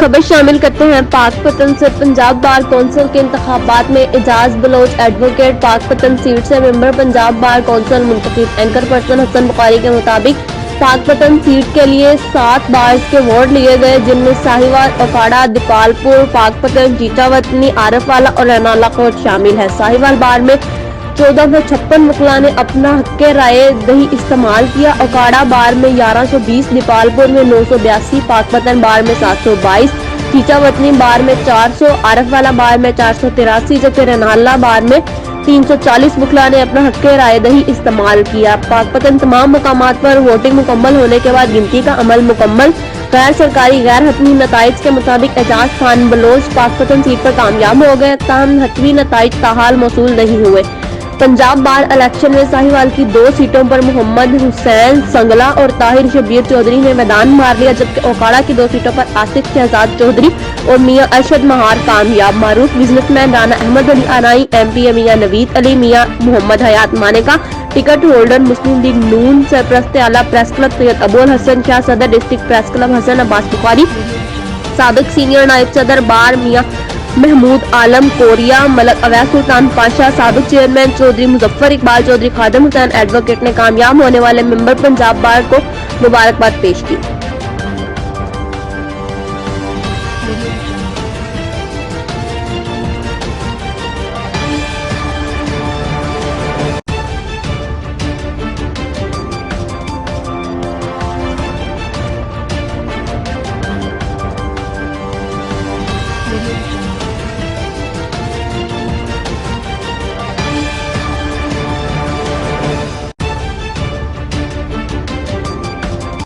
खबर शामिल करते हैं पाकपतन से। पंजाब बार कौंसिल के इंतखाबात में एजाज बलोच एडवोकेट पाकपतन सीट से मेंबर पंजाब बार कौंसिल मुंतखब। एंकर पर्सन हसन बुखारी के मुताबिक पाकपतन सीट के लिए 7 बार्स के वोट लिए गए, जिनमें साहिवाल, अखाड़ा, दीपालपुर, पाकपतन, जीटावतनी, आरफवाला और रनाला कोट शामिल है। साहिवाल बार में 1456 वकला ने अपना हक राय दही इस्तेमाल किया। अखाड़ा बार में 1120, दीपालपुर में 982, पाकपतन बार में 722, जीटावतनी बार में 400, आरफवाला बार में 483, जबकि रनाला बार में 340 वकला ने अपना हक राय दही इस्तेमाल किया। पाकपतन तमाम मुकामात पर वोटिंग मुकम्मल होने के बाद गिनती का अमल मुकम्मल। गैर सरकारी गैर हतमी नताइज के मुताबिक एजाज खान बलोच पाकपतन सीट पर कामयाब हो गए, ताहम हतमी नताइज ताहाल मौसूल नहीं हुए। पंजाब बार इलेक्शन में साहिवाल की 2 सीटों पर मोहम्मद हुसैन संगला और ताहिर शबीर चौधरी ने मैदान मार लिया, जबकि ओकाड़ा की 2 सीटों पर आसिफ शहजाद चौधरी और मियां अरशद महार कामयाब। मारूफ businessman Rana Ahmad Ali Anai, MP Mian Naveed Ali, Mian Mohammad Hayat Maneka ticket holder, Muslim League Noon सरप्रस्त आला प्रेस क्लब सैयद अबुल हसन शाह, सदर district press club Hasan Abbas Bukhari, साबिक सीनियर नायब सदर बार मियां महमूद आलम कोरिया, मलक अवैस सुल्तान पाशा, साबिक चेयरमैन चौधरी मुजफ्फर इकबाल चौधरी, खादिम हुसैन एडवोकेट ने कामयाब होने वाले मेंबर पंजाब बार को मुबारकबाद पेश की।